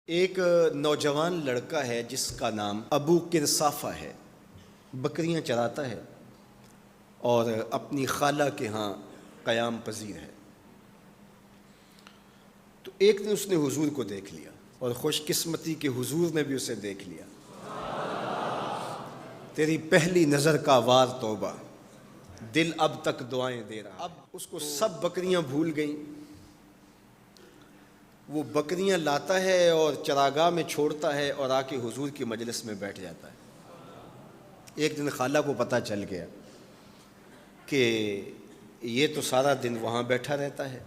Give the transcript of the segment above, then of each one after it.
ایک نوجوان لڑکا ہے جس کا نام ابو قرصافہ ہے، بکریاں چراتا ہے اور اپنی خالہ کے ہاں قیام پذیر ہے۔ تو ایک دن اس نے حضور کو دیکھ لیا اور خوش قسمتی کہ حضور نے بھی اسے دیکھ لیا۔ تیری پہلی نظر کا وار توبہ، دل اب تک دعائیں دے رہا۔ اب اس کو سب بکریاں بھول گئیں، وہ بکریاں لاتا ہے اور چراگاہ میں چھوڑتا ہے اور آ کے حضور کی مجلس میں بیٹھ جاتا ہے۔ ایک دن خالہ کو پتہ چل گیا کہ یہ تو سارا دن وہاں بیٹھا رہتا ہے،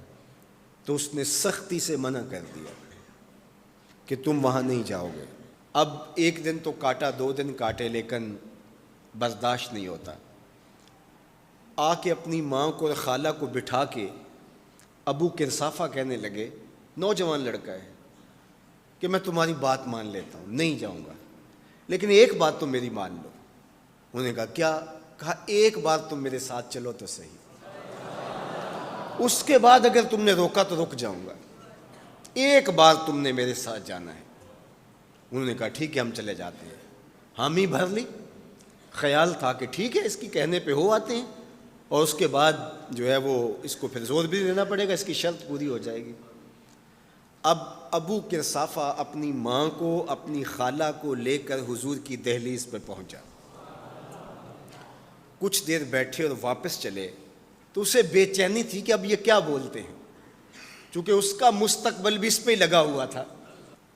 تو اس نے سختی سے منع کر دیا کہ تم وہاں نہیں جاؤ گے۔ اب ایک دن تو کاٹا، 2 دن کاٹے، لیکن برداشت نہیں ہوتا۔ آ کے اپنی ماں کو اور خالہ کو بٹھا کے ابو قرصافہ کہنے لگے، نوجوان لڑکا ہے، کہ میں تمہاری بات مان لیتا ہوں، نہیں جاؤں گا، لیکن ایک بات تو میری مان لو۔ انہوں نے کہا کیا؟ کہا ایک بار تم میرے ساتھ چلو تو صحیح، اس کے بعد اگر تم نے روکا تو رک جاؤں گا، ایک بار تم نے میرے ساتھ جانا ہے۔ انہوں نے کہا ٹھیک ہے، ہم چلے جاتے ہیں۔ حامی بھر لی، خیال تھا کہ ٹھیک ہے، اس کی کہنے پہ ہو آتے ہیں، اور اس کے بعد جو ہے وہ اس کو پھر زور بھی دینا پڑے گا، اس کی شرط پوری ہو جائے گی۔ اب ابو قرصافہ اپنی ماں کو، اپنی خالہ کو لے کر حضور کی دہلیز پہ پہنچا۔ کچھ دیر بیٹھے اور واپس چلے تو اسے بے چینی تھی کہ اب یہ کیا بولتے ہیں، چونکہ اس کا مستقبل بھی اس پہ لگا ہوا تھا۔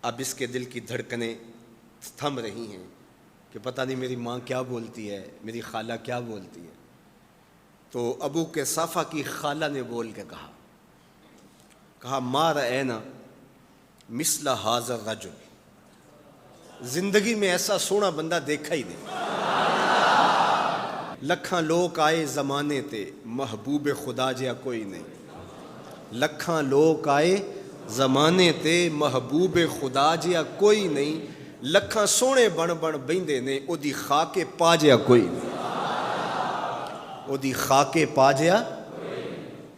اب اس کے دل کی دھڑکنیں تھم رہی ہیں کہ پتہ نہیں میری ماں کیا بولتی ہے، میری خالہ کیا بولتی ہے۔ تو ابو قرصافہ کی خالہ نے بول کے کہا ما رأینا مثل ھذا الرجل، زندگی میں ایسا سونا بندہ دیکھا ہی نہیں۔ لکھاں لوگ آئے زمانے تے، محبوب خدا جیا کوئی نہیں۔ لکھاں لوگ آئے زمانے تے، محبوب خدا جیا کوئی نہیں۔ لکھاں سونے بن بن بیندے نے، او دی خاک پا جیا کوئی نہیں۔ او دی خاک پا جیا۔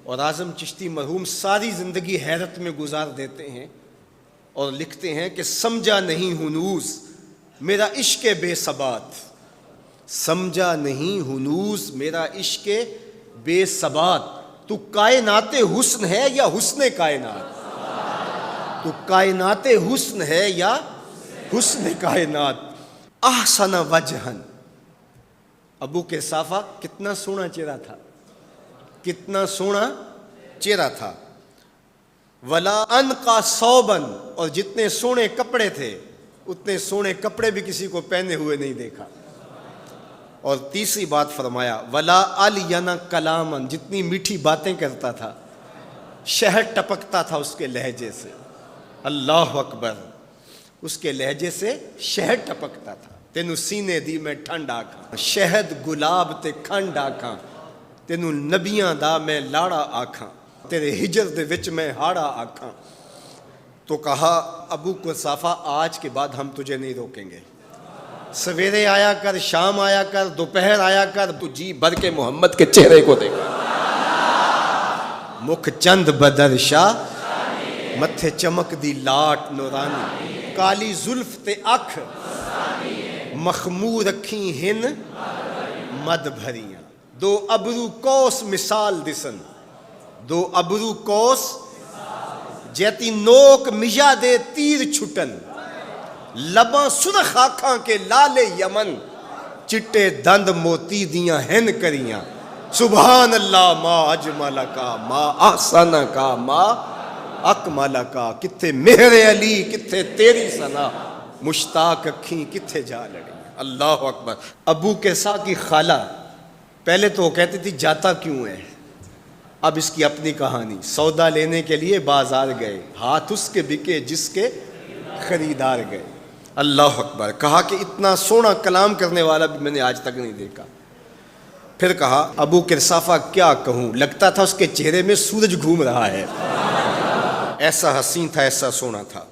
اور اعظم چشتی مرحوم ساری زندگی حیرت میں گزار دیتے ہیں اور لکھتے ہیں کہ سمجھا نہیں ہنوز میرا عشق بے ثبات، سمجھا نہیں ہنوز میرا عشق بے ثبات، تو کائنات حسن ہے یا حسن کائنات، تو کائنات حسن ہے یا حسن کائنات۔ احسن وجہن، ابو قرصافہ کتنا سونا چہرہ تھا، کتنا سونا چہرہ تھا۔ ولا انقا ثوبا، اور جتنے سونے کپڑے تھے اتنے سونے کپڑے بھی کسی کو پہنے ہوئے نہیں دیکھا۔ اور تیسری بات فرمایا ولا الین کلاما، جتنی میٹھی باتیں کرتا تھا، شہد ٹپکتا تھا اس کے لہجے سے۔ اللہ اکبر، اس کے لہجے سے شہد ٹپکتا تھا۔ تینو سینے دی میں ٹھنڈ آکھاں، شہد گلاب تے کھنڈ آکھاں، تینو نبیاں دا میں لاڑا آکھاں، تیرے ہجر دے وچ میں ہاڑا آکھاں۔ تو کہا ابو قرصافہ آج کے بعد ہم تجھے نہیں روکیں گے، سویرے آیا کر، شام آیا کر، دوپہر آیا کر، تو جی بھر کے محمد کے چہرے کو دیکھا۔ مکھ چند بدر شاہ، متھے چمک دی لاٹ نورانی، کالی زلف تے اکھ، مخمور اکھیں ہن مد بھریاں، دو ابرو کوس مثال دسن، دو ابرو کوس جیتی نوک مجا دے تیر چھٹن، لباں سرخ آنکھاں کے لال یمن، چٹے دند موتی دیاں ہن کریاں۔ سبحان اللہ ما اجمل کا، ما احسن کا، ما اکمل کا، کتھے مہر علی کتھے تیری ثنا، مشتاق اکھیں کتھے جا لڑی۔ اللہ اکبر۔ ابو قرصافہ کی خالہ پہلے تو وہ کہتی تھی جاتا کیوں ہے، اب اس کی اپنی کہانی۔ سودا لینے کے لیے بازار گئے، ہاتھ اس کے بکے جس کے خریدار گئے۔ اللہ اکبر۔ کہا کہ اتنا سونا کلام کرنے والا بھی میں نے آج تک نہیں دیکھا۔ پھر کہا ابو قرصافہ کیا کہوں، لگتا تھا اس کے چہرے میں سورج گھوم رہا ہے، ایسا حسین تھا، ایسا سونا تھا۔